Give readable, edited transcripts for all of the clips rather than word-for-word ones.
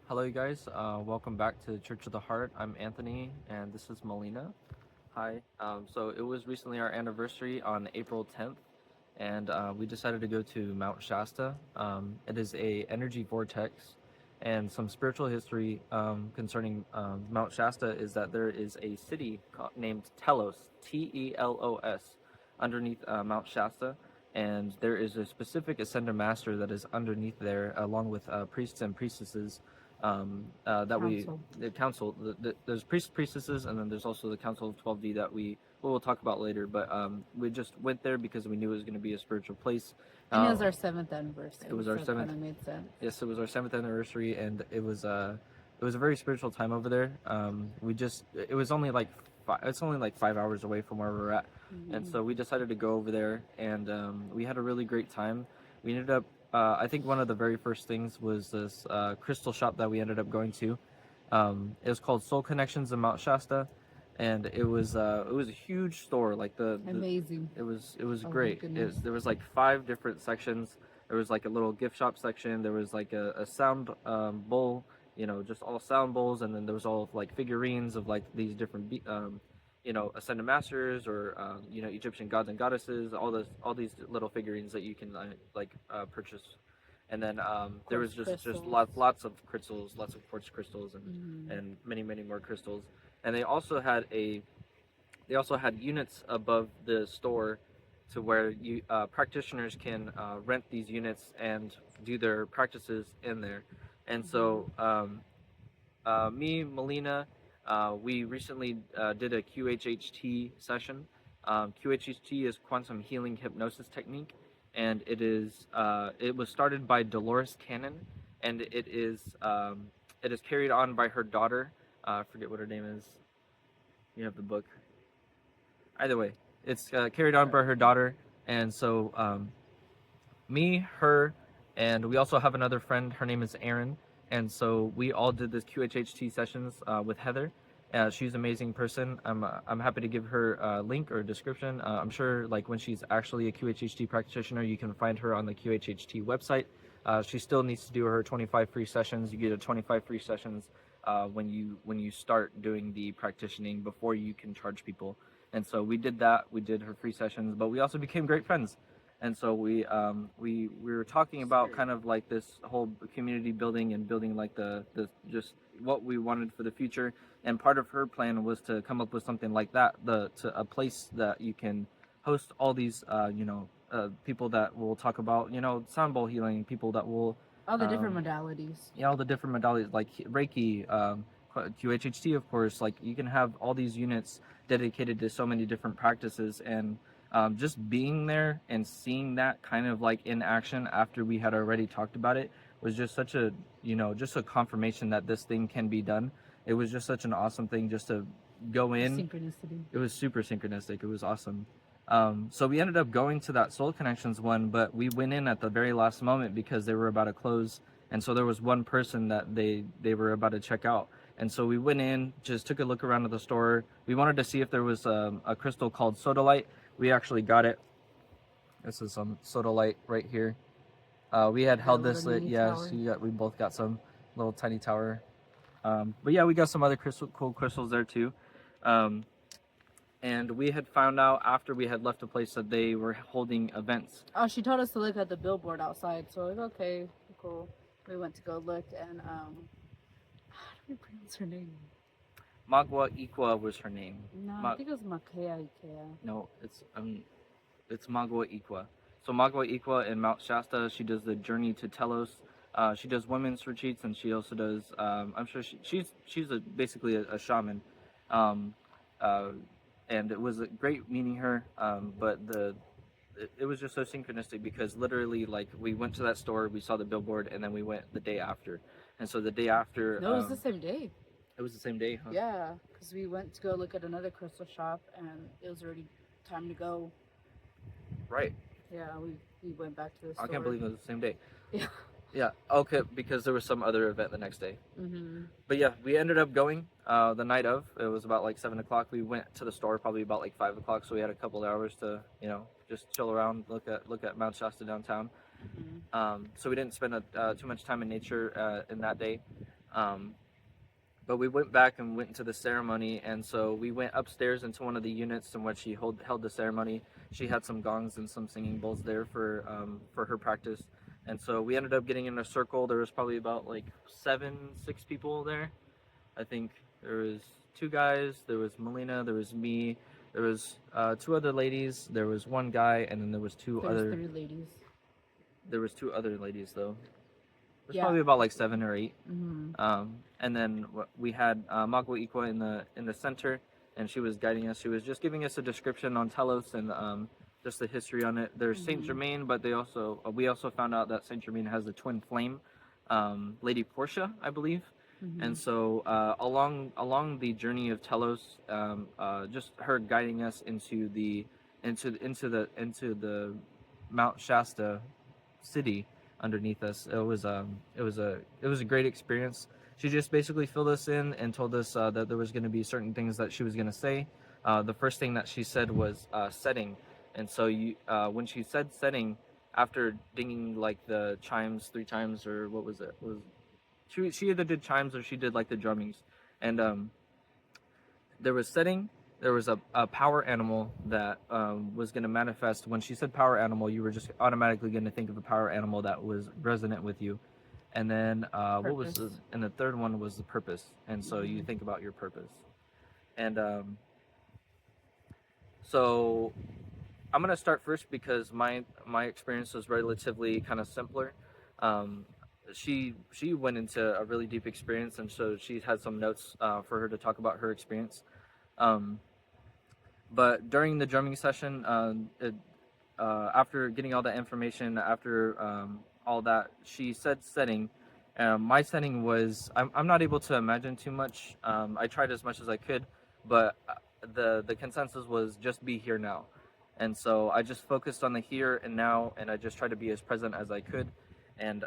Hello, you guys. Welcome back to Church of the Heart. I'm Anthony, and this is Melina. Hi. So it was recently our anniversary on April 10th, and we decided to go to Mount Shasta. It is a energy vortex, and some spiritual history concerning Mount Shasta is that there is a city named Telos, Telos, underneath Mount Shasta, and there is a specific ascended master that is underneath there, along with priests and priestesses. That we Council. the council there's priests priestesses, and then there's also the council of 12D that we'll talk about later, but we just went there because we knew it was going to be a spiritual place. And it uh, was our seventh anniversary, it was our so it seventh kind of made sense. Yes, it was our seventh anniversary, and it was a very spiritual time over there. We just it was only like it's only like 5 hours away from where we're at, and so we decided to go over there, and we had a really great time. We ended up I think one of the very first things was this crystal shop that we ended up going to. It was called Soul Connections in Mount Shasta, and it was a huge store. Like Amazing. it was Oh my great. goodness. There was like five different sections. There was like a little gift shop section. There was like a sound bowl, just all sound bowls, and then there was all of like figurines of like these different ascended masters, or Egyptian gods and goddesses. All these little figurines that you can purchase. And then there Quartz was just crystals. lots of crystals, lots of quartz crystals, Mm-hmm. and many more crystals. And they also had units above the store, to where you practitioners can rent these units and do their practices in there. And so me, Melina, we recently did a QHHT session. QHHT is quantum healing hypnosis technique, and it was started by Dolores Cannon, and it is carried on by her daughter. I forget what her name is. You have the book. Either way, it's carried on by her daughter, and so me, her, and we also have another friend. Her name is Erin, and so we all did this QHHT sessions with Heather. She's an amazing person. I'm happy to give her a link or a description. I'm sure like when she's actually a QHHT practitioner, you can find her on the QHHT website. She still needs to do her 25 free sessions. You get a 25 free sessions when you start doing the practicing before you can charge people. And so we did that. We did her free sessions, but we also became great friends. And so we were talking about kind of like this whole community building, and building like the just what we wanted for the future. And part of her plan was to come up with something like that, a place that you can host all these people that will talk about sound bowl healing, people that will All the different um, modalities. yeah, all the different modalities like Reiki, QHHT, of course. Like you can have all these units dedicated to so many different practices, and just being there and seeing that kind of like in action after we had already talked about it was just such a just a confirmation that this thing can be done. It was just such an awesome thing just to go in. Synchronicity. It was super synchronistic. It was awesome. So we ended up going to that Soul Connections one, but we went in at the very last moment because they were about to close, and so there was one person that they were about to check out. And so we went in, just took a look around at the store. We wanted to see if there was a crystal called sodalite. We actually got it. This is some sodalite right here. We had held this lit. Yeah, so we both got some little tiny tower. But yeah, we got some other cool crystals there too. Um, and we had found out after we had left a place that they were holding events. Oh, she told us to look at the billboard outside, so like, okay, cool. We went to go look, and how do we pronounce her name? Magua Ikwa was her name. No, I think it was Makea Ikea. No, it's Magua Ikwa. So Magua Ikwa in Mount Shasta, she does the journey to Telos. She does women's retreats, and she also does. I'm sure she's basically a shaman. Um, uh, and it was great meeting her. But it was just so synchronistic because literally like we went to that store, we saw the billboard, and then we went the day after. And so the day after, No, it was the same day. it was the same day, huh? Yeah, because we went to go look at another crystal shop, and it was already time to go. Right. Yeah, we went back to the store. I can't believe it was the same day. Yeah. Yeah. Okay, because there was some other event the next day. Mm-hmm. But yeah, we ended up going the night of. It was about like 7 o'clock. We went to the store probably about like 5 o'clock, so we had a couple of hours to just chill around, look at Mount Shasta downtown. Mm-hmm. So we didn't spend too much time in nature in that day. Um, but we went back and went into the ceremony, and so we went upstairs into one of the units in which she held the ceremony. She had some gongs and some singing bowls there for her practice, and so we ended up getting in a circle. There was probably about like 6 people there. I think there was 2 guys. There was Melina. There was me. There was 2 other ladies. There was 1 guy, and then there was two There's other. 3 ladies. There was 2 other ladies though. There's Yeah. probably about like 7 or 8. Mm-hmm. And then we had Magua Ikwa in the center, and she was guiding us. She was just giving us a description on Telos and just the history on it. There's Saint Mm-hmm. Germain, but we also found out that Saint Germain has a twin flame, Lady Portia, I believe. Mm-hmm. And so along the journey of Telos, just her guiding us into the Mount Shasta city underneath us. It was a great experience. She just basically filled us in and told us that there was going to be certain things that she was going to say. The first thing that she said was setting, and so when she said setting, after dinging like the chimes 3 times, or what was it? She either did chimes or she did like the drummings, and there was setting. There was a power animal that was going to manifest. When she said power animal, you were just automatically going to think of a power animal that was resonant with you. And then and the third one was the purpose. And so you think about your purpose. And so I'm going to start first because my experience was relatively kind of simpler. Um, she went into a really deep experience, and so she had some notes for her to talk about her experience. Um, But during the drumming session, after getting all that information, after all that, she said setting. My setting was I'm not able to imagine too much. I tried as much as I could, but the consensus was just be here now, and so I just focused on the here and now, and I just tried to be as present as I could, and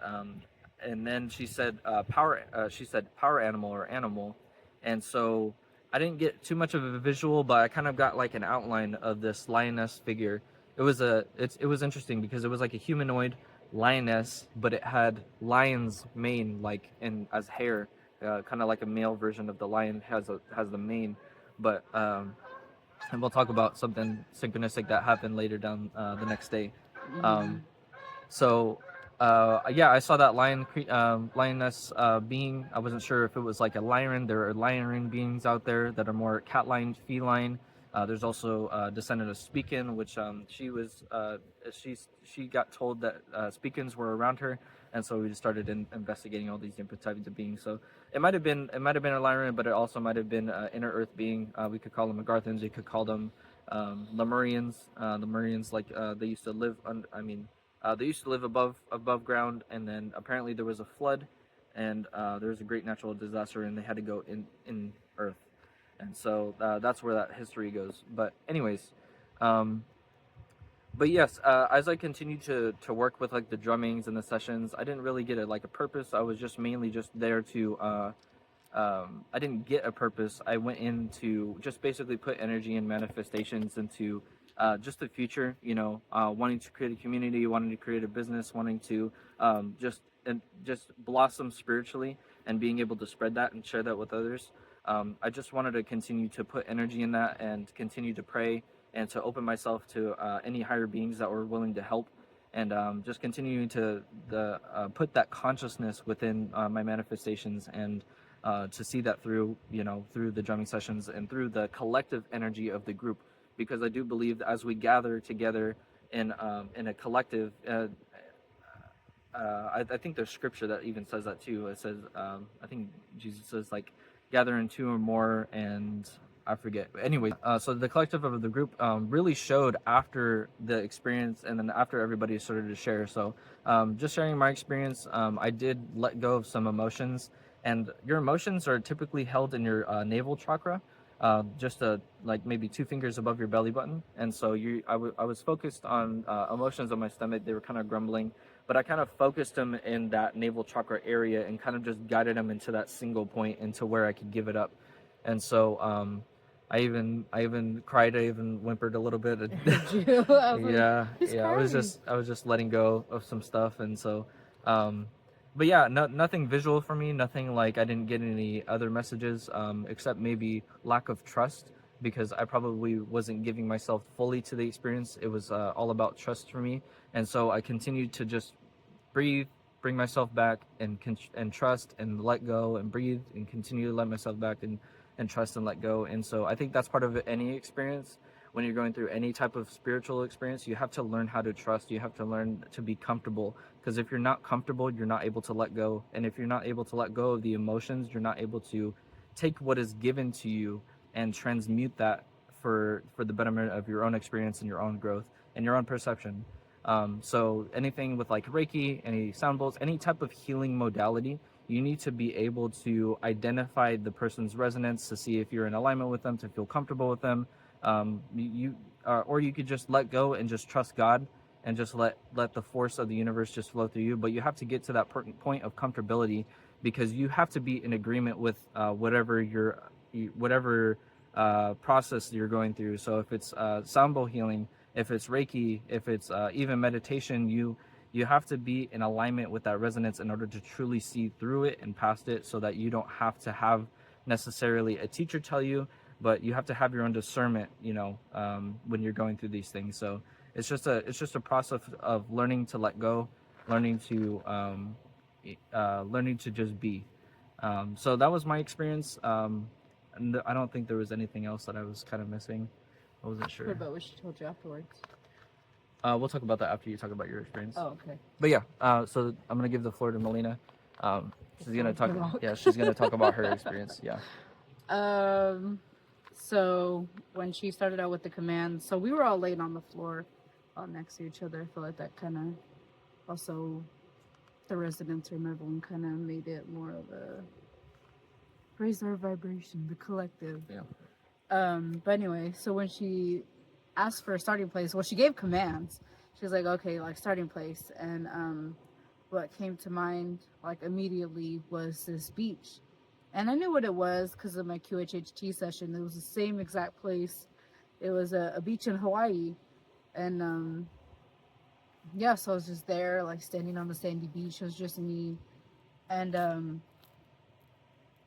then she said power. She said power animal or animal, and so I didn't get too much of a visual, but I kind of got like an outline of this lioness figure. It was interesting because it was like a humanoid lioness, but it had lion's mane like in as hair, kind of like a male version of the lion has the mane. But and we'll talk about something synchronistic that happened later down the next day. Mm-hmm. Um, so yeah, I saw that lioness being. I wasn't sure if it was like a lion. There are lion beings out there that are more cat-line, feline. There's also descendant of Speakin, which she got told that Speakins were around her, and so we just started investigating all these different types of beings. So it might have been a lion, but it also might have been an inner Earth being. We could call them Agarthans. We could call them Lemurians. Lemurians, like they used to live they used to live above ground, and then apparently there was a flood, and there was a great natural disaster, and they had to go in Earth, and so that's where that history goes. But anyways, but yes, as I continued to work with like the drummings and the sessions, I didn't really get a purpose. I was just mainly just there to. I didn't get a purpose. I went in to just basically put energy and manifestations into just the future. Wanting to create a community, wanting to create a business, wanting to just blossom spiritually, and being able to spread that and share that with others. I just wanted to continue to put energy in that and continue to pray and to open myself to any higher beings that were willing to help, and just continuing to put that consciousness within my manifestations, and to see that through through the drumming sessions and through the collective energy of the group, because I do believe that as we gather together in a collective, I think there's scripture that even says that too. It says I think Jesus says like gather in 2 or more, and I forget. Anyway, so the collective of the group really showed after the experience, and then after everybody started to share. So just sharing my experience, I did let go of some emotions, and your emotions are typically held in your navel chakra, just like maybe 2 fingers above your belly button. And so I was focused on emotions on my stomach. They were kind of grumbling, but I kind of focused them in that navel chakra area and kind of just guided them into that single point, into where I could give it up. And so I even cried. I even whimpered a little bit. You? I was like, Yeah, he's yeah. crying. I was just letting go of some stuff, and so but yeah, nothing visual for me. Nothing like I didn't get any other messages, except maybe lack of trust because I probably wasn't giving myself fully to the experience. It was all about trust for me, and so I continued to just breathe, bring myself back, and trust and let go, and breathe and continue to let myself back and trust and let go. And so I think that's part of any experience. When you're going through any type of spiritual experience, you have to learn how to trust. You have to learn to be comfortable, because if you're not comfortable, you're not able to let go. And if you're not able to let go of the emotions, you're not able to take what is given to you and transmute that for the betterment of your own experience and your own growth and your own perception. So anything with like Reiki, any sound bowls, any type of healing modality, you need to be able to identify the person's resonance to see if you're in alignment with them, to feel comfortable with them. Or you could just let go and just trust God and just let the force of the universe just flow through you. But you have to get to that point of comfortability, because you have to be in agreement with whatever process you're going through. So if it's sound bowl healing, if it's Reiki, if it's even meditation, you have to be in alignment with that resonance in order to truly see through it and past it, so that you don't have to have necessarily a teacher tell you, but you have to have your own discernment, when you're going through these things. So it's just a process of learning to let go, learning to learning to just be. So that was my experience. And I don't think there was anything else that I was kind of missing. I wasn't What sure. about what she told you afterwards? We'll talk about that after you talk about your experience. Oh, okay. But yeah, so I'm gonna give the floor to Melina. She's gonna talk. Rock. Yeah, she's gonna talk about her experience. Yeah. So when she started out with the commands, so we were all laying on the floor, all next to each other. I feel like that kind of also the resonance from everyone kind of made it more of a raise our vibration, the collective. Yeah. But anyway, so when she asked for a starting place, well, she gave commands. She was like, okay, like starting place, and what came to mind like immediately was this beach. And I knew what it was because of my QHHT session. It was the same exact place. It was a beach in Hawaii. And yeah, so I was just there, like standing on the sandy beach. It was just me. And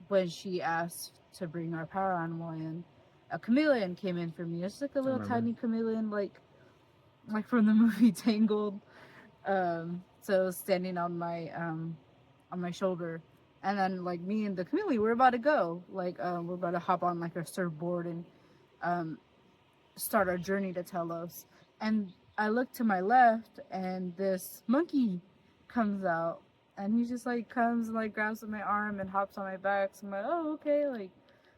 when she asked to bring our power animal in, a chameleon came in for me. It's like a little tiny chameleon, like from the movie Tangled. So it was standing on my shoulder, and then like me and the chameleon, we're about to go. Like we're about to hop on like our surfboard and um, start our journey to Telos. And I look to my left, and this monkey comes out, and he just like comes and like grabs my arm and hops on my back. So I'm like, oh, okay. Like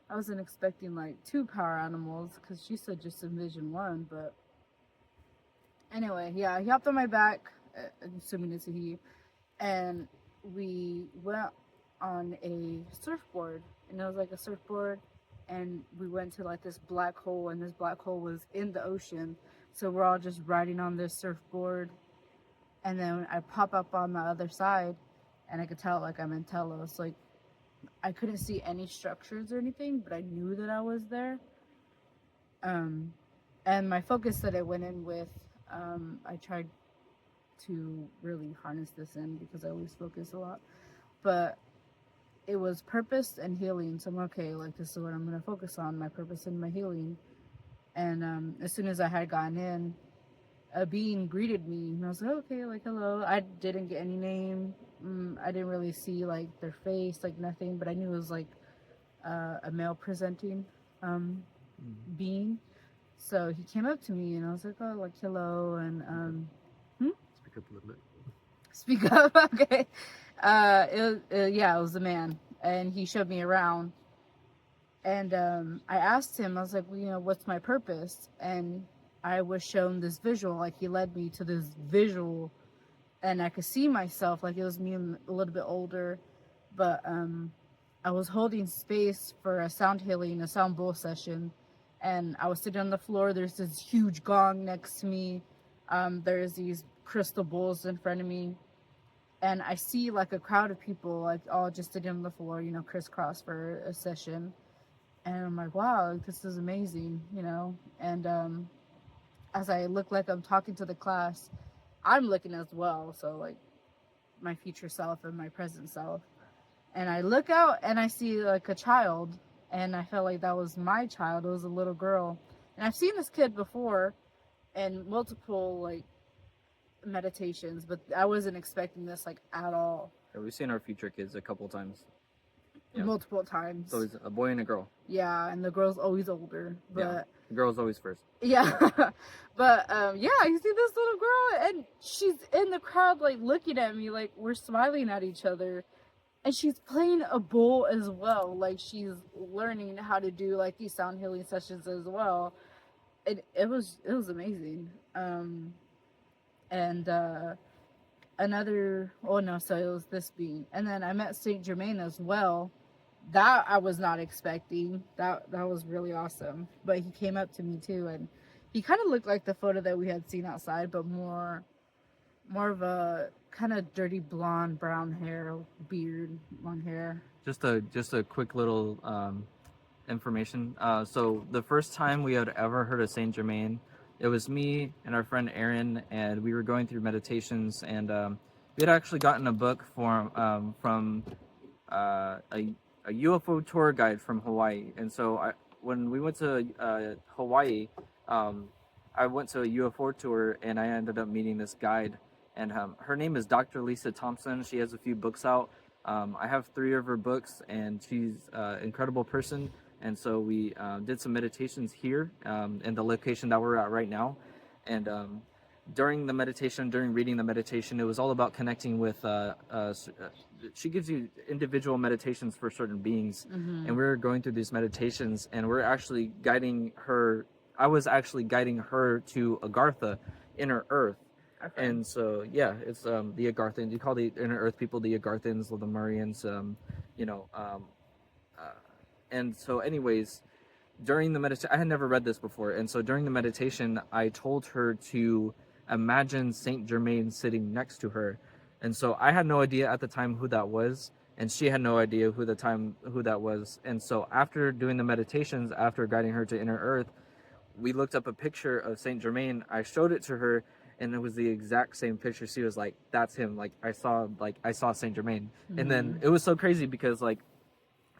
I wasn't expecting like two power animals because she said just envision one. But anyway, yeah, he hopped on my back. I'm assuming it's a he, and we went on a surfboard, and it was like a surfboard, and we went to like this black hole, and this black hole was in the ocean. So we're all just riding on this surfboard, and then I pop up on the other side, and I could tell like I'm in Telos. Like I couldn't see any structures or anything, but I knew that I was there. And my focus that I went in with, I tried to really harness this in because I always focus a lot, but it was purpose and healing. So I'm okay, like this is what I'm going to focus on, my purpose and my healing. And as soon as I had gotten in, a being greeted me, and I was like, okay, like hello. I didn't get any name. I didn't really see like their face, like nothing, but I knew it was like a male presenting being. So he came up to me, and I was like, oh, like hello, and Speak up a little bit. speak up. Okay. Yeah, it was a man, and he showed me around, and I asked him, I was like, well, what's my purpose? And I was shown this visual, like he led me to this visual, and I could see myself, like it was me a little bit older, but I was holding space for a sound healing, a sound bowl session, and I was sitting on the floor. There's this huge gong next to me. There's these crystal bowls in front of me, and I see like a crowd of people, like all just sitting on the floor, crisscross for a session. And I'm like, wow, like, this is amazing, And as I look like I'm talking to the class, I'm looking as well. So like my future self and my present self. And I look out and I see like a child, and I felt like that was my child. It was a little girl, and I've seen this kid before in multiple like meditations, but I wasn't expecting this like at all. Yeah, we've seen our future kids a couple times. Yeah. Multiple times. So it's a boy and a girl. Yeah, and the girl's always older, but yeah, the girl's always first. Yeah, but yeah, you see this little girl, and she's in the crowd, like looking at me, like we're smiling at each other, and she's playing a bowl as well. Like she's learning how to do like these sound healing sessions as well. It was amazing. And another, oh no, so it was this being, and then I met Saint Germain as well. That I was not expecting. That was really awesome. But he came up to me too, and he kind of looked like the photo that we had seen outside, but more of a kind of dirty blonde, brown hair, beard, long hair. Just a quick little information. So the first time we had ever heard of Saint Germain, it was me and our friend Aaron, and we were going through meditations, and we had actually gotten a book from a UFO tour guide from Hawaii. And so when we went to Hawaii, I went to a UFO tour, and I ended up meeting this guide, and her name is Dr. Lisa Thompson. She has a few books out. I have 3 of her books, and she's an incredible person. And so we did some meditations here in the location that we're at right now. And during reading the meditation, it was all about connecting with, she gives you individual meditations for certain beings. Mm-hmm. And we were going through these meditations, and we're actually guiding her. I was actually guiding her to Agartha, inner earth. Okay. And so, yeah, it's the Agarthans. You call the inner earth people the Agarthans, the Lemurians, and so anyways, during the meditation, I had never read this before, and so during the meditation, I told her to imagine Saint Germain sitting next to her. And so I had no idea at the time who that was, and she had no idea who that was. And so after doing the meditations, after guiding her to inner earth, we looked up a picture of Saint Germain. I showed it to her, and it was the exact same picture. She was like, "That's him. Like I saw Saint Germain." Mm-hmm. And then it was so crazy because like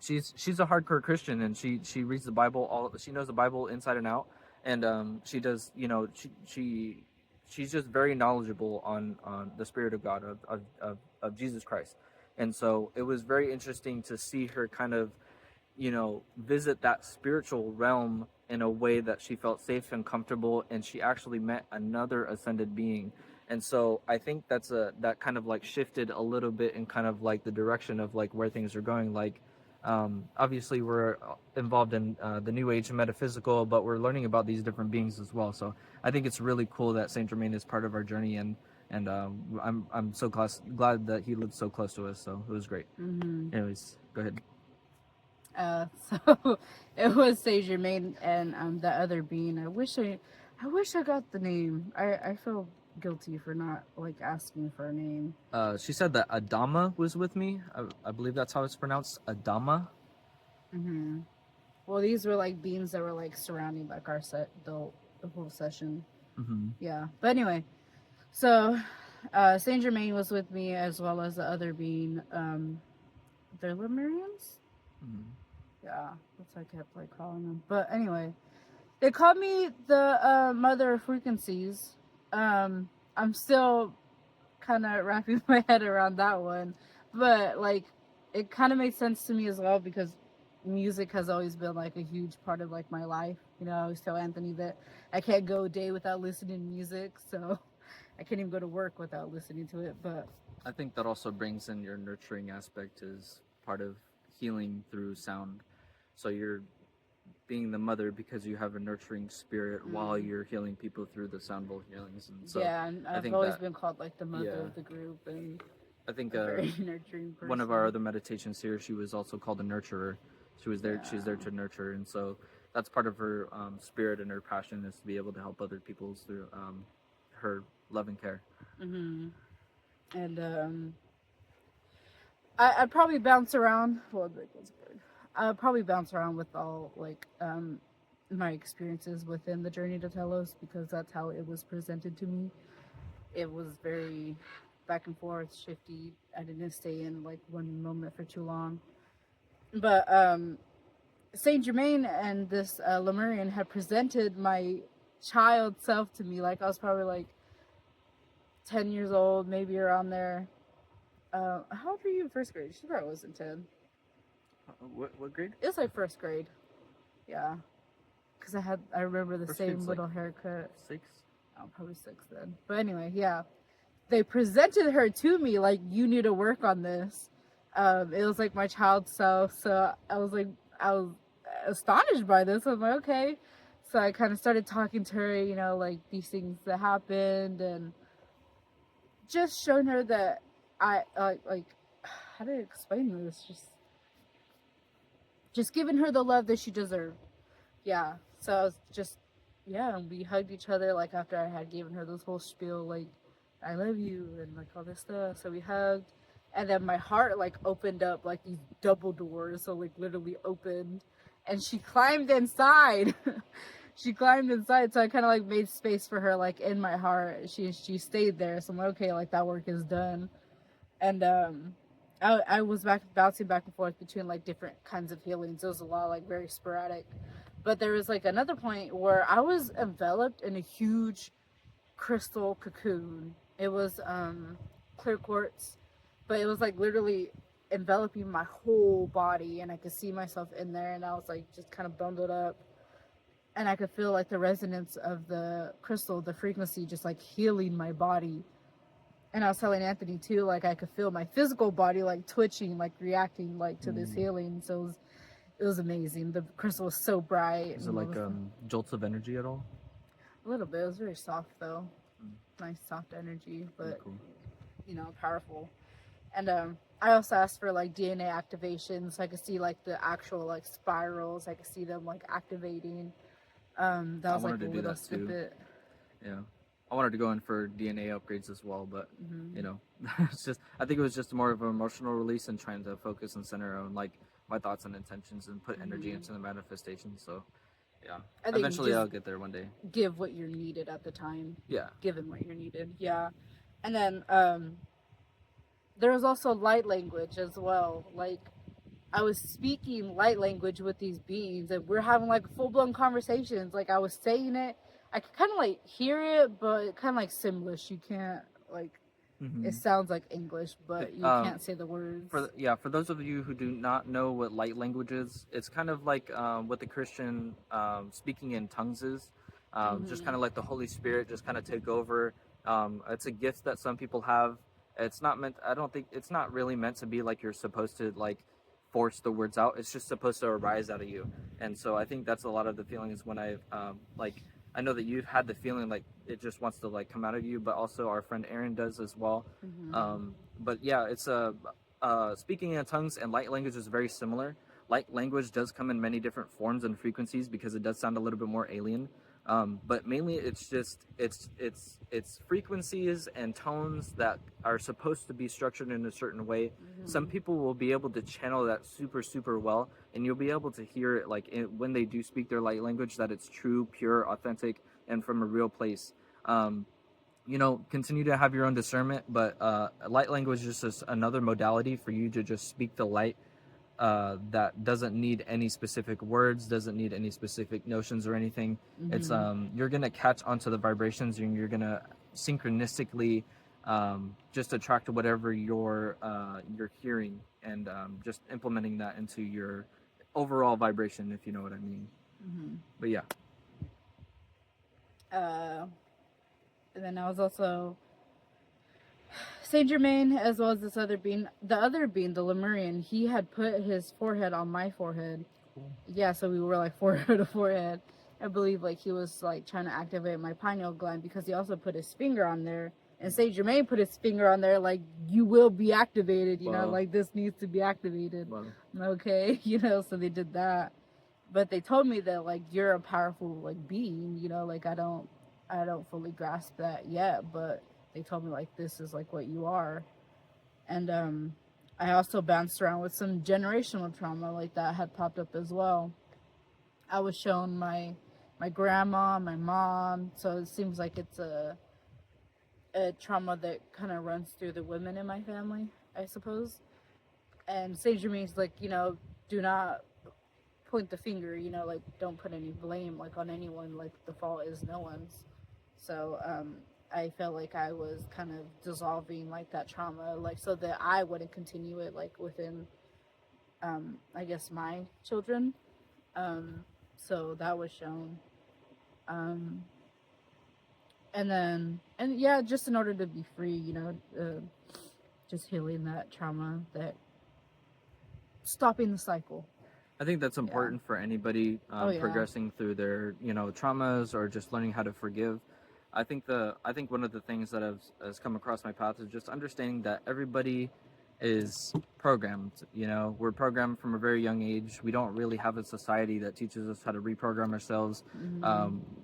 she's a hardcore Christian, and she reads the Bible, she knows the Bible inside and out, and she does, she's just very knowledgeable on the Spirit of God, of Jesus Christ. And so it was very interesting to see her kind of visit that spiritual realm in a way that she felt safe and comfortable, and she actually met another ascended being. And so I think that kind of like shifted a little bit in kind of like the direction of like where things are going. Like obviously we're involved in the New Age and metaphysical, but we're learning about these different beings as well. So I think it's really cool that Saint Germain is part of our journey, and I'm so glad that he lived so close to us. So it was great. Mm-hmm. Anyways, go ahead. So it was Saint Germain and the other being. I wish I got the name. I feel guilty for not like asking for a name. She said that Adama was with me. I believe that's how it's pronounced, Adama. Mm-hmm. Well, these were like beings that were like surrounding like our the whole session. Mm-hmm. Yeah, but anyway, so Saint Germain was with me as well as the other being. They're Lemurians. Mm-hmm. Yeah, that's what I kept like calling them. But anyway, they called me the mother of frequencies. I'm still kind of wrapping my head around that one, but like it kind of made sense to me as well because music has always been like a huge part of like my life. I always tell Anthony that I can't go a day without listening to music, so I can't even go to work without listening to it. But I think that also brings in your nurturing aspect as part of healing through sound. So you're being the mother because you have a nurturing spirit while you're healing people through the sound bowl healings. And so yeah, and I've always been called like the mother of the group, and I think a very nurturing person. One of our other meditations here, she was also called a nurturer. She was there. Yeah. She's there to nurture, and so that's part of her spirit and her passion is to be able to help other people through her love and care. Mm-hmm. And I'd probably bounce around. Well, I'd probably bounce around with all like my experiences within the Journey to Telos because that's how it was presented to me. It was very back and forth, shifty. I didn't stay in like one moment for too long. But Saint Germain and this Lemurian had presented my child self to me. Like I was probably like 10 years old, maybe around there. How old were you in first grade? She probably wasn't 10. What grade? It was like first grade. Yeah. Because I remember the First same grade's little like haircut. 6. Oh, probably 6 then. But anyway, yeah. They presented her to me like, you need to work on this. It was like my child self. So I was astonished by this. I was like, okay. So I kind of started talking to her, like these things that happened and just showing her that I, like, how do I explain this? Just giving her the love that she deserved. Yeah. So I was just, yeah, and we hugged each other like after I had given her this whole spiel, like, I love you and like all this stuff. So we hugged. And then my heart like opened up like these double doors. So like literally opened. And she climbed inside. She climbed inside. So I kind of like made space for her like in my heart. She stayed there. So I'm like, okay, like that work is done. And I was bouncing back and forth between like different kinds of healings. It was a lot like very sporadic. But there was like another point where I was enveloped in a huge crystal cocoon. It was clear quartz, but it was like literally enveloping my whole body, and I could see myself in there, and I was like just kind of bundled up, and I could feel like the resonance of the crystal, the frequency just like healing my body. And I was telling Anthony too, like I could feel my physical body like twitching, like reacting like to this healing. So it was amazing. The crystal was so bright. Is it like jolts of energy at all? A little bit. It was very soft though. Nice soft energy, but cool. Powerful. And I also asked for like DNA activation, so I could see like the actual like spirals. I could see them like activating. That was like a little snippet. Yeah. I wanted to go in for DNA upgrades as well, but it's just, I think it was just more of an emotional release and trying to focus and center on like my thoughts and intentions and put energy into the manifestation. So yeah, eventually I'll get there one day. Give what you're needed at the time. Yeah. Given what you're needed. Yeah. And then there was also light language as well. Like I was speaking light language with these beings and we're having like full-blown conversations. Like I was saying it, I could kind of like hear it, but kind of like Simlish. You can't like, it sounds like English, but you can't say the words. For those of you who do not know what light language is, it's kind of like what the Christian speaking in tongues is. Just kind of like the Holy Spirit just kind of take over. It's a gift that some people have. It's not meant, I don't think, it's not really meant to be like you're supposed to like force the words out. It's just supposed to arise out of you. And so I think that's a lot of the feelings when I've I know that you've had the feeling like it just wants to like come out of you, but also our friend Aaron does as well. But yeah, it's speaking in tongues and light language is very similar. Light language does come in many different forms and frequencies because it does sound a little bit more alien. But mainly it's just it's frequencies and tones that are supposed to be structured in a certain way. Some people will be able to channel that super well, and you'll be able to hear it like when they do speak their light language, that it's true, pure, authentic, and from a real place. Continue to have your own discernment, but light language is just another modality for you to just speak the light that doesn't need any specific words, doesn't need any specific notions or anything. It's you're gonna catch onto the vibrations, and you're gonna synchronistically just attract to whatever you're hearing, and just implementing that into your overall vibration, if you know what I mean. But yeah. And then I was also Saint Germain, as well as this other being, the Lemurian, he had put his forehead on my forehead. Cool. Yeah, so we were like forehead to forehead. I believe like he was like trying to activate my pineal gland because he also put his finger on there. And Saint Germain put his finger on there like, you will be activated, you know, like this needs to be activated. Wow. Okay, so they did that. But they told me that like you're a powerful like being, like I don't fully grasp that yet, but they told me like this is like what you are. And I also bounced around with some generational trauma like that had popped up as well. I was shown my grandma, my mom, so it seems like it's a trauma that kind of runs through the women in my family, I suppose. And Saint Germain's like, do not point the finger, like don't put any blame like on anyone, like the fault is no one's. So I felt like I was kind of dissolving like that trauma, like so that I wouldn't continue it like within I guess my children. So that was shown. Um and yeah, just in order to be free, just healing that trauma, that stopping the cycle. I think that's important for anybody progressing through their, traumas or just learning how to forgive. I think one of the things that has come across my path is just understanding that everybody is programmed. We're programmed from a very young age. We don't really have a society that teaches us how to reprogram ourselves.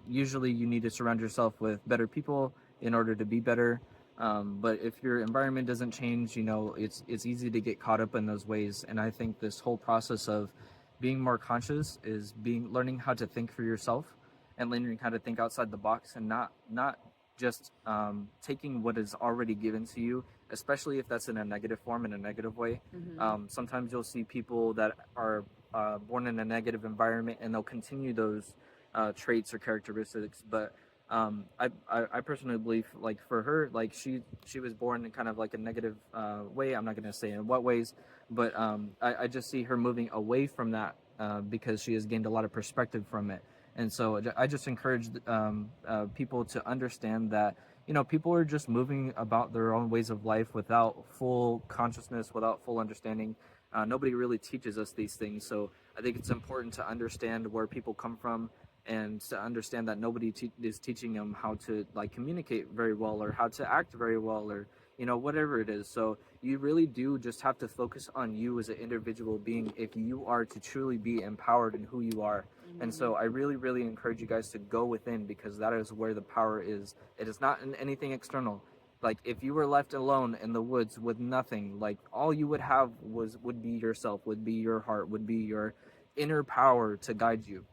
Usually, you need to surround yourself with better people in order to be better. But if your environment doesn't change, it's easy to get caught up in those ways. And I think this whole process of being more conscious is learning how to think for yourself and learning how to think outside the box and not just taking what is already given to you, especially if that's in a negative form, in a negative way. Sometimes you'll see people that are born in a negative environment and they'll continue those traits or characteristics. But I personally believe, like for her, like she was born in kind of like a negative way. I'm not going to say in what ways, but I just see her moving away from that because she has gained a lot of perspective from it. And so I just encourage people to understand that people are just moving about their own ways of life without full consciousness, without full understanding. Nobody really teaches us these things, so I think it's important to understand where people come from and to understand that nobody is teaching them how to like communicate very well or how to act very well or whatever it is. So you really do just have to focus on you as an individual being if you are to truly be empowered in who you are. And so I really, really encourage you guys to go within, because that is where the power is. It is not in anything external. Like if you were left alone in the woods with nothing, like all you would have would be yourself, would be your heart, would be your inner power to guide you.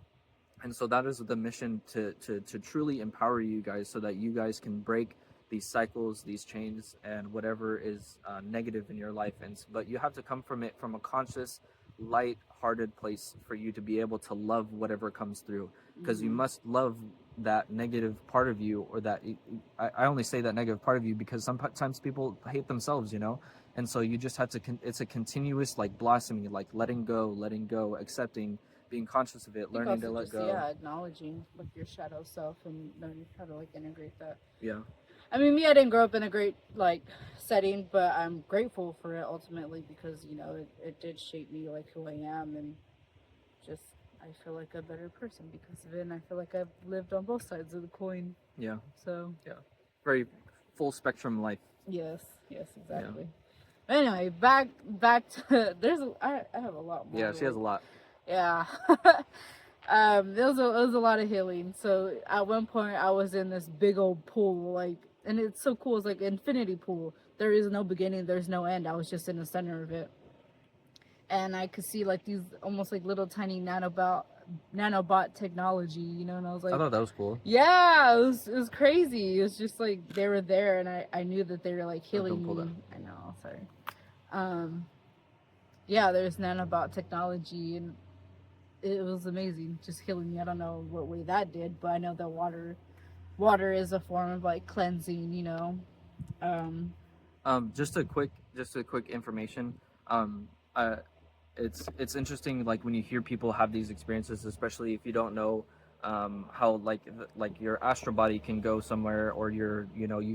And so that is the mission, to truly empower you guys so that you guys can break these cycles, these chains, and whatever is negative in your life. But you have to come from it from a conscious, light-hearted place for you to be able to love whatever comes through, because you must love that negative part of you, or that I only say that negative part of you because sometimes people hate themselves, and so you just have to it's a continuous like blossoming, like letting go, accepting, being conscious of it, learning to let go. Yeah, acknowledging like your shadow self and learning how to like integrate that. Yeah. I mean, me, I didn't grow up in a great like setting, but I'm grateful for it ultimately because it did shape me like who I am, and just I feel like a better person because of it, and I feel like I've lived on both sides of the coin. Yeah. So. Yeah. Very full spectrum life. Yes, exactly. Yeah. Anyway, back to I have a lot more. Yeah, she has a lot. Yeah. There was a lot of healing. So at one point I was in this big old pool, like, and it's so cool. It's like an infinity pool. There is no beginning. There's no end. I was just in the center of it. And I could see like these almost like little tiny nanobot technology, and I was like, I thought that was cool. Yeah, it was crazy. It was just like they were there, and I knew that they were like healing me. I know, sorry. Yeah, there's nanobot technology, and it was amazing, just healing me. I don't know what way that did, but I know that water is a form of like cleansing, Just a quick information. It's interesting, like when you hear people have these experiences, especially if you don't know how like your astral body can go somewhere, or you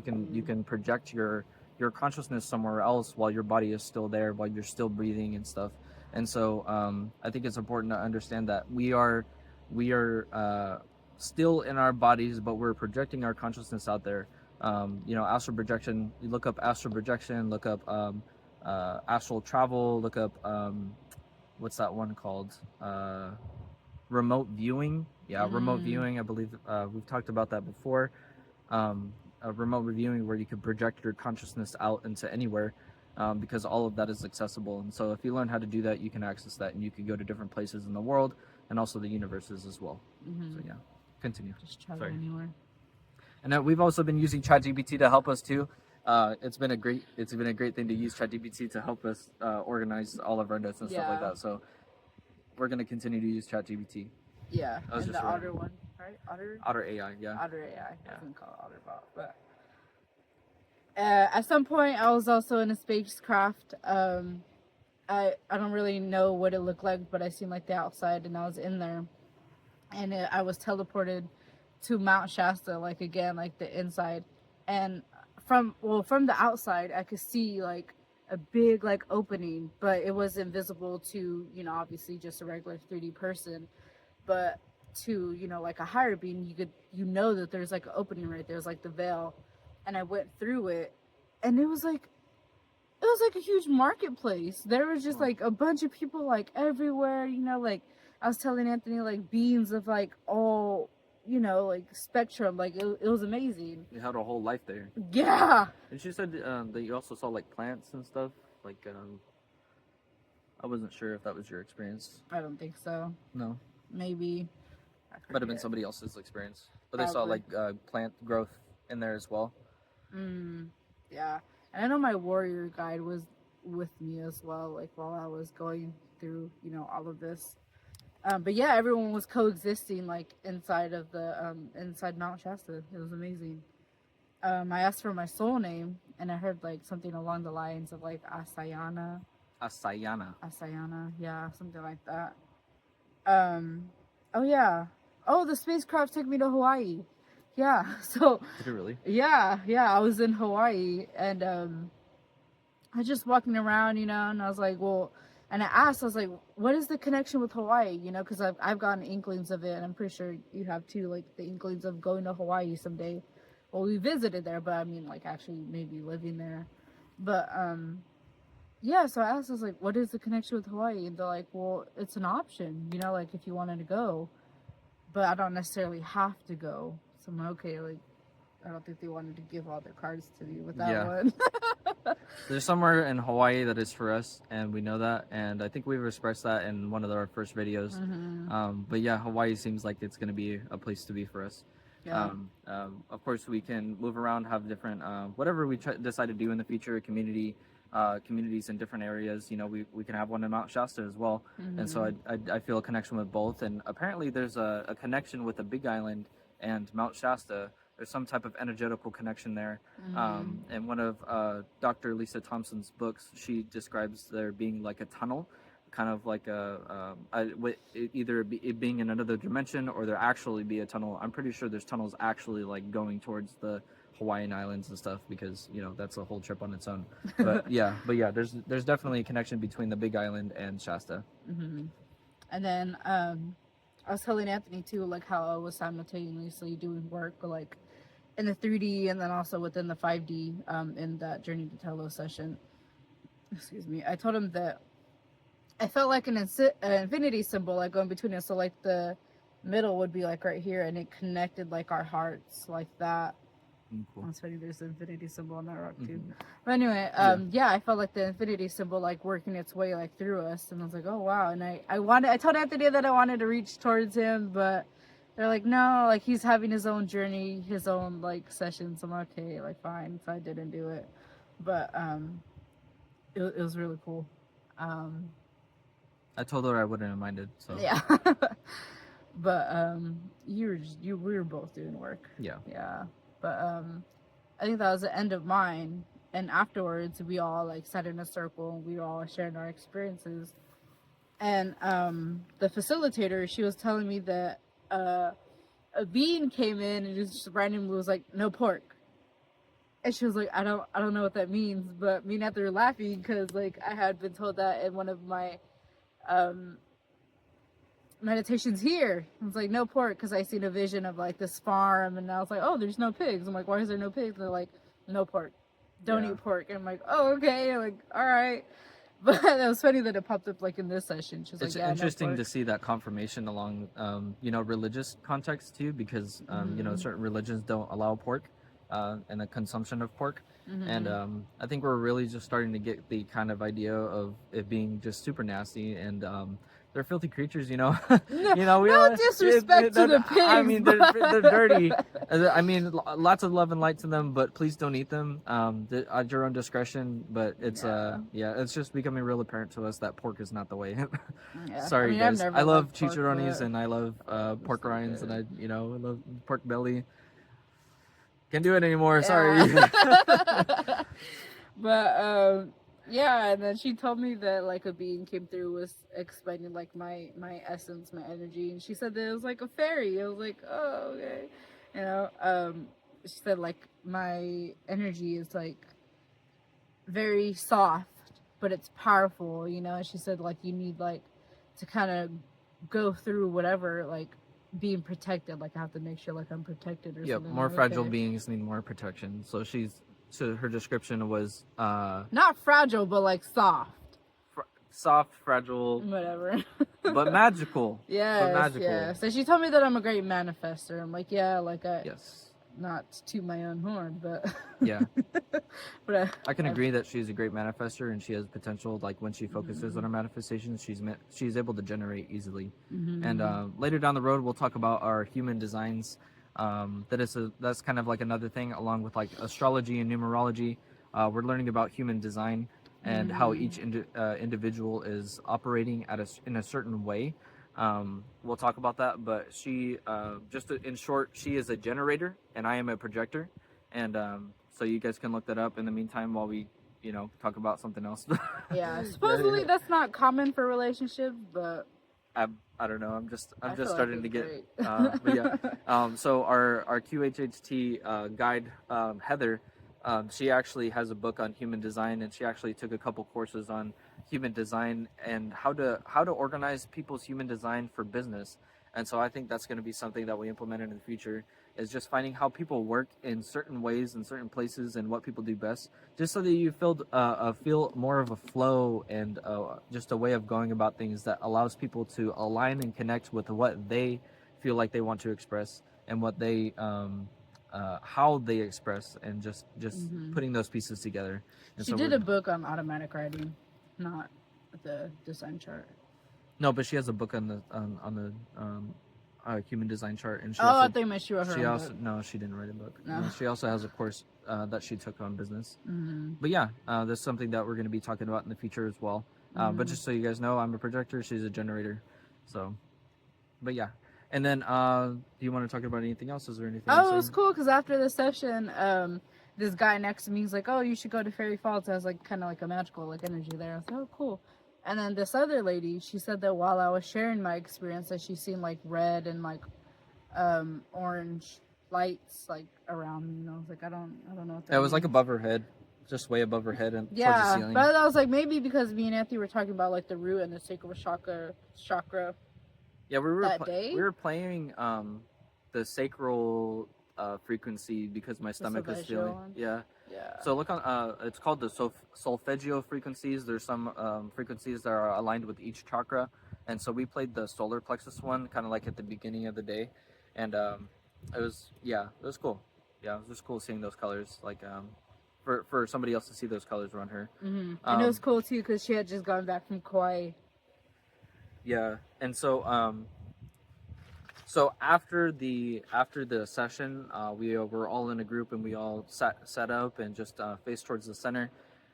can project your consciousness somewhere else while your body is still there, while you're still breathing and stuff. And so I think it's important to understand that we are still in our bodies, but we're projecting our consciousness out there. Astral projection. You look up astral projection. Look up astral travel. Look up what's that one called? Remote viewing. Yeah, remote viewing. I believe we've talked about that before. A remote viewing where you can project your consciousness out into anywhere, because all of that is accessible. And so if you learn how to do that, you can access that, and you can go to different places in the world and also the universes as well. So yeah, continue. Just travel anywhere. And we've also been using ChatGPT to help us too. It's been a great thing to use ChatGPT to help us organize all of our notes and stuff like Yeah. that. So we're gonna continue to use ChatGPT. Yeah, That was and just the a Otter random- one, right? Otter, Otter AI, yeah. Otter AI. I Yeah. wouldn't call it Otterbot, but at some point I was also in a spacecraft. I don't really know what it looked like, but I seen like the outside, and I was in there, and I was teleported to Mount Shasta, like again, like the inside, and from the outside, I could see like a big like opening, but it was invisible to obviously just a regular 3D person, but to like a higher being, you could that there's like an opening right there. There's like the veil, and I went through it, and it was like a huge marketplace. There was just like a bunch of people like everywhere, like I was telling Anthony, like beings of like all, like spectrum. Like it was amazing. You had a whole life there. Yeah. And she said that you also saw like plants and stuff. Like I wasn't sure if that was your experience. I don't think so. No. Maybe. Might have been somebody else's experience. But Probably. they saw like plant growth in there as well. Yeah. And I know my warrior guide was with me as well, like while I was going through, all of this. But yeah, everyone was coexisting like inside of the inside Mount Shasta. It was amazing. I asked for my soul name, and I heard like something along the lines of like Asayana. Asayana, yeah, something like that. Oh yeah. Oh, the spacecraft took me to Hawaii. Yeah. So. Did it really? Yeah. I was in Hawaii, and I was just walking around, and I was like, well, and I was like, what is the connection with Hawaii? Because I've gotten inklings of it, and I'm pretty sure you have too, like the inklings of going to Hawaii someday. Well, we visited there, but I mean, like actually maybe living there. But yeah, so I was like, what is the connection with Hawaii? And they're like, well, it's an option, like if you wanted to go, but I don't necessarily have to go. So I'm like, okay, like I don't think they wanted to give all their cards to me with that one. There's somewhere in Hawaii that is for us, and we know that, and I think we've expressed that in one of our first videos. But yeah, Hawaii seems like it's going to be a place to be for us. Yeah. Of course, we can move around, have different whatever we decide to do in the future, communities in different areas. We can have one in Mount Shasta as well. And so I feel a connection with both, and apparently there's a connection with the Big Island and Mount Shasta. There's some type of energetical connection there. And one of Dr. Lisa Thompson's books, she describes there being like a tunnel, kind of like it being in another dimension, or there actually be a tunnel. I'm pretty sure there's tunnels actually like going towards the Hawaiian Islands and stuff, because that's a whole trip on its own. But yeah, there's definitely a connection between the Big Island and Shasta. And then I was telling Anthony too, like how I was simultaneously doing work like in the 3D and then also within the 5D in that Journey to Tello session. Excuse me. I told him that I felt like an infinity symbol like going between us. So like the middle would be like right here, and it connected like our hearts like that. Cool. That's funny. There's an infinity symbol on that rock too. But anyway, yeah, I felt like the infinity symbol like working its way like through us, and I was like, oh wow. And I told Anthony that I wanted to reach towards him, but they're like, no, like he's having his own journey, his own like sessions. I'm like, okay, like fine. So I didn't do it, but it was really cool. I told her I wouldn't have minded. So yeah. But we were both doing work. Yeah. But I think that was the end of mine. And afterwards, we all like sat in a circle and we were all sharing our experiences. And the facilitator, she was telling me that a being came in and just randomly was like, "No pork." And she was like, I don't know what that means, but me and Anthony were laughing because like I had been told that in one of my meditations here. I was like, no pork, because I seen a vision of like this farm, and I was like, oh, there's no pigs. I'm like, why is there no pigs? And they're like, no pork, don't eat pork. And I'm like, oh, okay. I'm like, all right. But it was funny that it popped up like in this session. She was it's like, yeah, interesting no to see that confirmation along religious context too, because certain religions don't allow pork and the consumption of pork. And I think we're really just starting to get the kind of idea of it being just super nasty, and they're filthy creatures, you know. No, You know, we no disrespect to the pigs. I mean, they're but- dirty. I mean, lots of love and light to them, but please don't eat them. At your own discretion. But it's Yeah. it's just becoming real apparent to us that pork is not the way. Yeah. Sorry, I mean, I've guys. never I love liked pork, chicharrones but and I love it's pork not rinds, and good. I love pork belly. Can't do it anymore. Sorry. Yeah. But yeah, and then she told me that like a being came through was explaining like my essence, my energy, and she said that it was like a fairy. I was like, oh, okay. You know, she said like my energy is like very soft, but it's powerful, you know. And she said like you need like to kind of go through whatever, like being protected. Like I have to make sure like I'm protected or Yep, something. more Like, fragile okay. beings need more protection. So her description was Not fragile, but like soft. soft, fragile, Whatever. but magical. Yes, But magical. yeah. So she told me that I'm a great manifester. I'm like, yeah, like Yes. not to my own horn, but Yeah. but I can agree that she's a great manifester and she has potential. Like when she focuses on her manifestations, she's able to generate easily. And later down the road, we'll talk about our human designs. That's kind of like another thing, along with like astrology and numerology. We're learning about human design and how each individual is operating in a certain way. We'll talk about that, but she, in short, she is a generator and I am a projector. And so you guys can look that up in the meantime while we, talk about something else. yeah, supposedly that's not common for relationships, but I don't know. I'm I just feel like starting to it's get. great. But yeah. So our QHHT guide, Heather, she actually has a book on human design, and she actually took a couple courses on human design and how to organize people's human design for business. And so I think that's going to be something that we implement in the future, is just finding how people work in certain ways in certain places and what people do best, just so that you feel more of a flow and just a way of going about things that allows people to align and connect with what they feel like they want to express and what they how they express, and just putting those pieces together. And She so did a book on automatic writing, not the design chart. no, but she has a book on the human design chart, and she Oh, also I think maybe she wrote her own book. no, she didn't write a book. No. She also has a course that she took on business. Mm-hmm. But yeah, that's something that we're going to be talking about in the future as well. But just so you guys know, I'm a projector. She's a generator. So, but yeah. And then, do you want to talk about anything else? Is there anything else? Oh, it was cool because after the session, this guy next to me was like, "Oh, you should go to Fairy Falls." I was like, kind of like a magical like energy there. I was like, "Oh, cool." And then this other lady, she said that while I was sharing my experience, that she seen like red and like orange lights like around me. And I was like, I don't know what that It was like means. above her head, just way above her head and towards the Yeah, ceiling. but I was like, maybe because me and Anthony were talking about like the root and the sacral chakra. Yeah, that day? we were playing the sacral frequency because my stomach is solfeggio feeling. one? Yeah. Yeah. So look on it's called the solfeggio frequencies. There's some frequencies that are aligned with each chakra, and so we played the solar plexus one kind of like at the beginning of the day, and it was cool. Yeah, it was just cool seeing those colors, like for somebody else to see those colors around her. And it was cool too because she had just gone back from Kauai. Yeah, and so after the session, we were all in a group and we all sat up and just faced towards the center,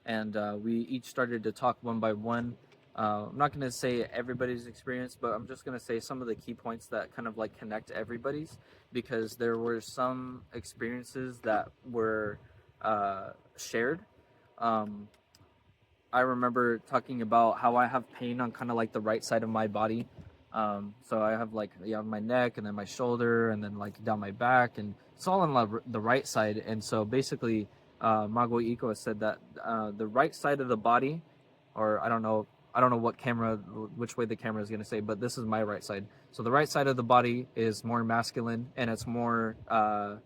and we each started to talk one by one. I'm not going to say everybody's experience, but I'm just going to say some of the key points that kind of like connect everybody's, because there were some experiences that were shared. I remember talking about how I have pain on kind of like the right side of my body. So I have like my neck and then my shoulder and then like down my back, and it's all on the right side. And so basically, Mago Iko has said that the right side of the body, or I don't know which way the camera is going to say, but this is my right side. So the right side of the body is more masculine, and it's more the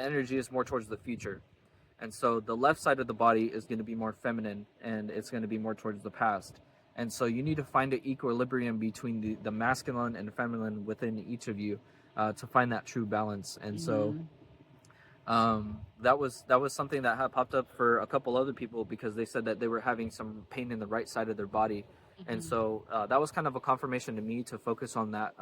energy is more towards the future. And so the left side of the body is going to be more feminine, and it's going to be more towards the past. And so you need to find an equilibrium between the masculine and feminine within each of you to find that true balance. And so that was something that had popped up for a couple other people, because they said that they were having some pain in the right side of their body. And so that was kind of a confirmation to me to focus on that,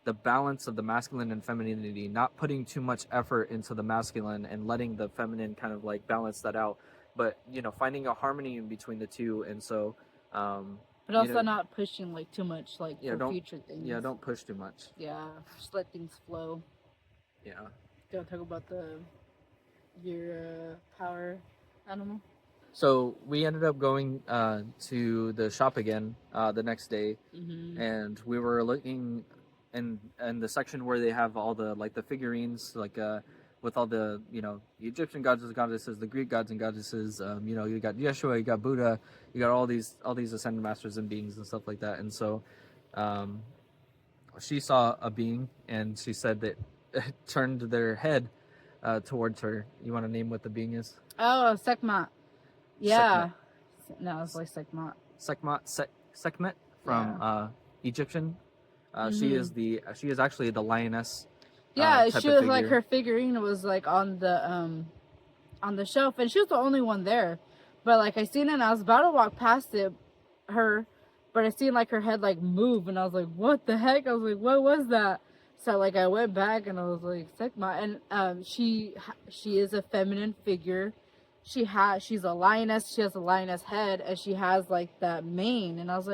the balance of the masculine and femininity, not putting too much effort into the masculine and letting the feminine kind of like balance that out, but finding a harmony in between the two. And so But also not pushing like too much like yeah, for don't future things. yeah, don't push too much. Yeah, just let things flow. Yeah. Don't talk about your power animal. So we ended up going to the shop again the next day, and we were looking in the section where they have all the like the figurines, like with all the the Egyptian gods and goddesses, the Greek gods and goddesses. You got Yeshua, you got Buddha, you got all these ascended masters and beings and stuff like that. And so um, she saw a being, and she said that it turned their head towards her. You want to name what the being is? Oh, Sekhmet. Yeah. Sekhmet. No, it's like Sekhmet. Sekhmet from Egyptian. She is actually the lioness. Yeah, type she of was figure. like her figurine was like on the shelf, and she was the only one there. But like I seen it, and I was about to walk past her, but I seen like her head like move, and I was like, "What the heck?" I was like, "What was that?" So like I went back, and I was like, "Sekhmet," and she is a feminine figure. She's a lioness. She has a lioness head, and she has like that mane. And I was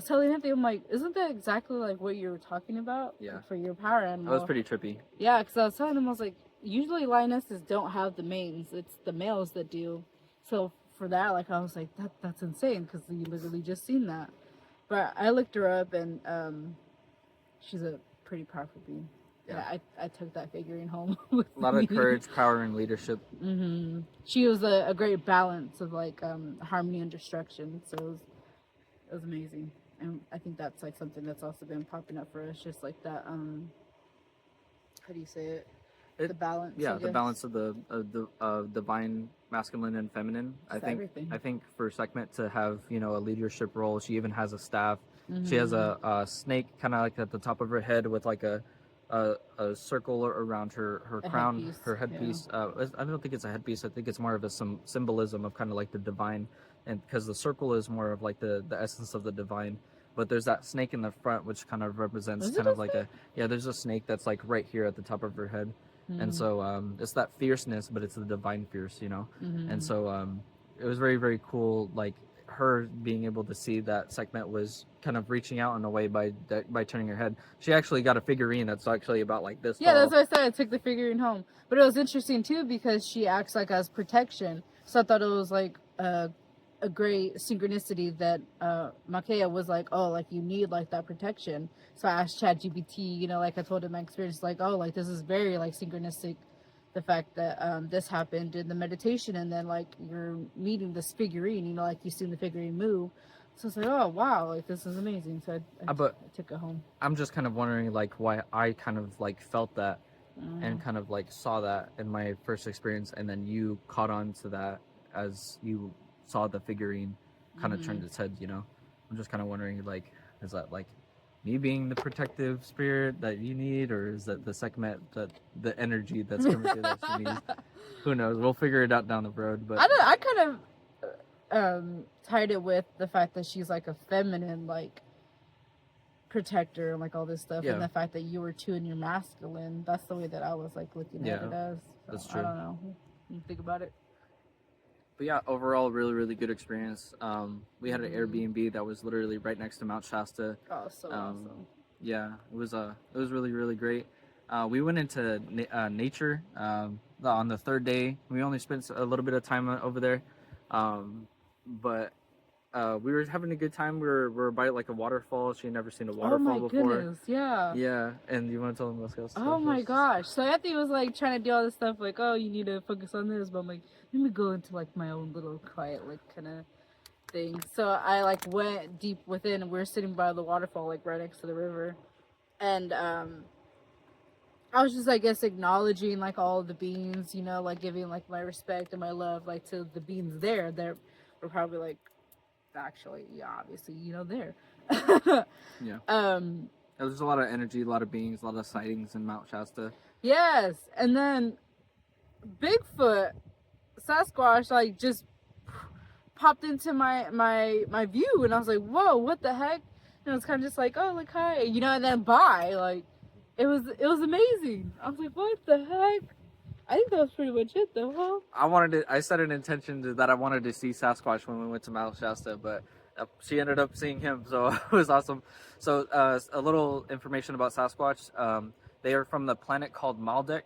telling Anthony, I'm like, isn't that exactly like what you were talking about? Yeah. For your power animal. That was pretty trippy. Yeah, because I was telling him, I was like, usually lionesses don't have the manes. It's the males that do. So for that, like, I was like, that's insane, because you literally just seen that. But I looked her up, and she's a pretty powerful being. Yeah, I took that figurine home with a lot me. of courage, power, and leadership. She was a great balance of like harmony and destruction. So it was amazing. And I think that's like something that's also been popping up for us, just like that how do you say it, the balance. Yeah, the balance of the divine masculine and feminine. It's everything. I think for Sekhmet to have a leadership role, she even has a staff. She has a snake kind of like at the top of her head with like a circle around her crown, headpiece. her headpiece. I don't think it's a headpiece. I think it's more of a symbolism of kind of like the divine, and because the circle is more of like the essence of the divine. But there's that snake in the front, which kind of represents kind of like there's a snake that's like right here at the top of her head. And so it's that fierceness, but it's the divine fierce, And so it was very, very cool, like her being able to see that Sekhmet was kind of reaching out in a way by turning her head. She actually got a figurine that's actually about like this Yeah, tall. that's what I said. I took the figurine home. But it was interesting too, because she acts like as protection. So I thought it was like a great synchronicity that Makaya was like, oh, like you need like that protection. So I asked ChatGPT, like I told him my experience, like, oh, like this is very like synchronistic, the fact that this happened in the meditation, and then like you're meeting this figurine, like you seen the figurine move. So it's like, oh wow, like this is amazing. So I took it home. I'm just kind of wondering like why I kind of like felt that and kind of like saw that in my first experience, and then you caught on to that as you saw the figurine kind of turned its head. I'm just kind of wondering, like, is that like me being the protective spirit that you need, or is that the Sekhmet, that the energy that's coming through that she needs? Who knows? We'll figure it out down the road. But I kind of tied it with the fact that she's like a feminine like protector and like all this stuff, and the fact that you were too in your masculine. That's the way that I was like looking at it as. So, that's true. I don't know. You think about it. But yeah, overall, really, really good experience. We had an Airbnb that was literally right next to Mount Shasta. Oh, so awesome. Yeah, it was really, really great. We went into nature on the third day. We only spent a little bit of time over there, but we were having a good time. We were by like a waterfall. She had never seen a waterfall before. Goodness, yeah. Yeah, and you want to tell them what's else? Oh my gosh! So Anthony was like trying to do all this stuff, like, oh, you need to focus on this, but I'm like, let me go into like my own little quiet, like kind of thing. So I like went deep within, and we were sitting by the waterfall, like right next to the river, and I was just, I guess, acknowledging like all of the beings, like giving like my respect and my love, like to the beings there. That were probably like, actually, yeah, obviously, there. Yeah. There's a lot of energy, a lot of beings, a lot of sightings in Mount Shasta. Yes, and then Bigfoot, Sasquatch, like just popped into my view, and I was like, whoa, what the heck? And it was kind of just like, oh, like, hi, you know, and then bye. Like, it was amazing. I was like, what the heck? I think that was pretty much it, though. Huh? I set an intention that I wanted to see Sasquatch when we went to Mount Shasta, but she ended up seeing him, so it was awesome. So a little information about Sasquatch. They are from the planet called Maldek.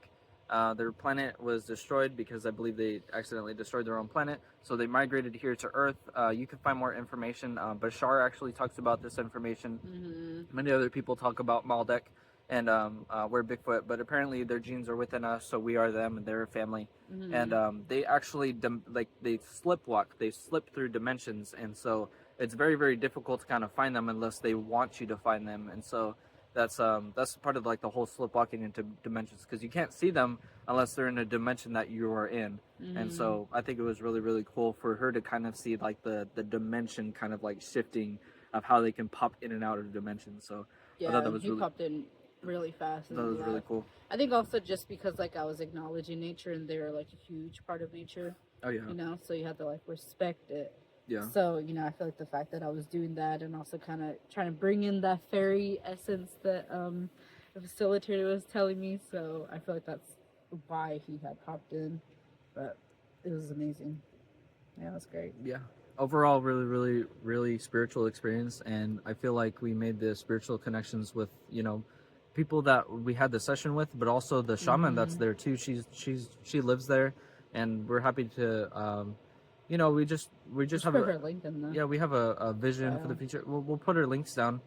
Their planet was destroyed because I believe they accidentally destroyed their own planet. So they migrated here to Earth. You can find more information. Bashar actually talks about this information. Mm-hmm. Many other people talk about Maldek and we're Bigfoot, but apparently their genes are within us, so we are them, and they're a family. Mm-hmm. And they actually they slipwalk, they slip through dimensions, and so it's very very difficult to kind of find them unless they want you to find them, and so that's part of like the whole slipwalking into dimensions, because you can't see them unless they're in a dimension that you are in. Mm-hmm. And so I think it was really really cool for her to kind of see like the dimension kind of like shifting of how they can pop in and out of dimensions. So yeah, I thought that was he really popped in really fast. that was really cool. I think also just because like I was acknowledging nature, and they're like a huge part of nature. Oh yeah. You know, so you have to like respect it. Yeah. So, you know, I feel like the fact that I was doing that, and also kind of trying to bring in that fairy essence that the facilitator was telling me. So I feel like that's why he had popped in. But it was amazing. Yeah, it was great. Yeah. Overall, really, really, really spiritual experience, and I feel like we made the spiritual connections with, you know, people that we had the session with, but also the shaman that's there too. She lives there, and we're happy to, you know, we just have put her link in there. yeah, we have a vision for the future. We'll put her links down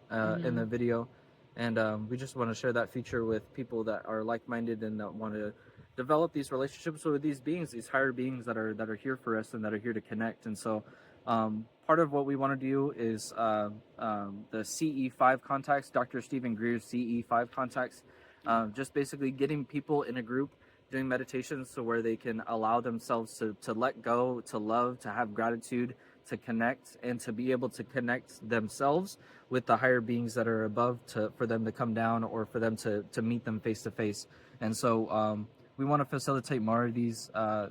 in the video, and we just want to share that future with people that are like-minded and that want to develop these relationships with these beings, these higher beings that are here for us and that are here to connect. And so part of what we want to do is the CE5 contacts, Dr. Stephen Greer's CE5 contacts, just basically getting people in a group doing meditations so where they can allow themselves to let go, to love, to have gratitude, to connect, and to be able to connect themselves with the higher beings that are above, for them to come down or for them to meet them face to face. And so we want to facilitate more of these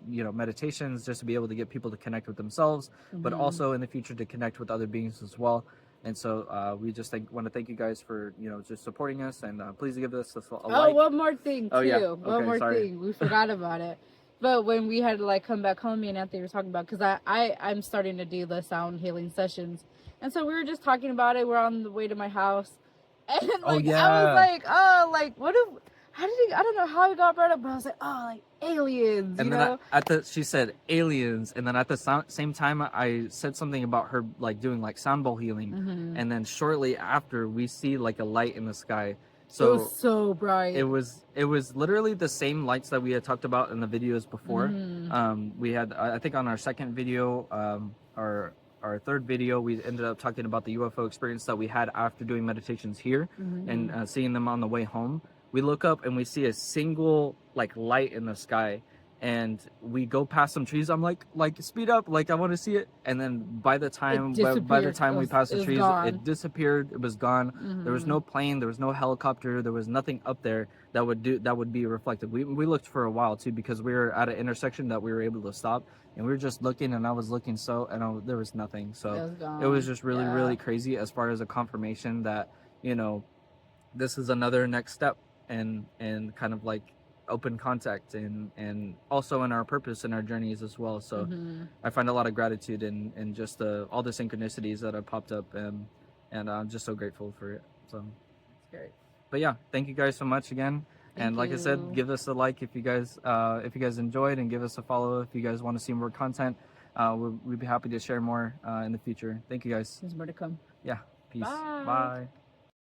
you know, meditations, just to be able to get people to connect with themselves, but also in the future to connect with other beings as well. And so we just want to thank you guys for, you know, just supporting us, and please give us a like. Oh, one more thing too. Oh, yeah. One more thing. We forgot about it. But when we had to like come back home, me and Anthony were talking about, because I'm starting to do the sound healing sessions, and so we were just talking about it. We're on the way to my house, and like I was like, oh, like what if? How did he? I don't know how he got brought up, but I was like, oh, like aliens. And you then know? she said aliens, and then at the same time I said something about her like doing like sound bowl healing, and then shortly after we see like a light in the sky. So it was so bright. It was literally the same lights that we had talked about in the videos before. We had, I think on our second video, our third video, we ended up talking about the UFO experience that we had after doing meditations here and seeing them on the way home. We look up and we see a single like light in the sky, and we go past some trees. I'm like speed up, like I want to see it. And then by the time we passed the trees, it disappeared. It was gone. There was no plane, there was no helicopter, there was nothing up there that would be reflected. We looked for a while too, because we were at an intersection that we were able to stop, and we were just looking, and I was looking, there was nothing. So it was just really really crazy as far as a confirmation that, you know, this is another next step and kind of like open contact and also in our purpose and our journeys as well. So I find a lot of gratitude in just all the synchronicities that have popped up, and I'm just so grateful for it. So it's great. But yeah, thank you guys so much again. And like I said, give us a like if you guys enjoyed, and give us a follow if you guys want to see more content. We'd be happy to share more in the future. Thank you guys. There's more to come. Yeah. Peace. Bye. Bye.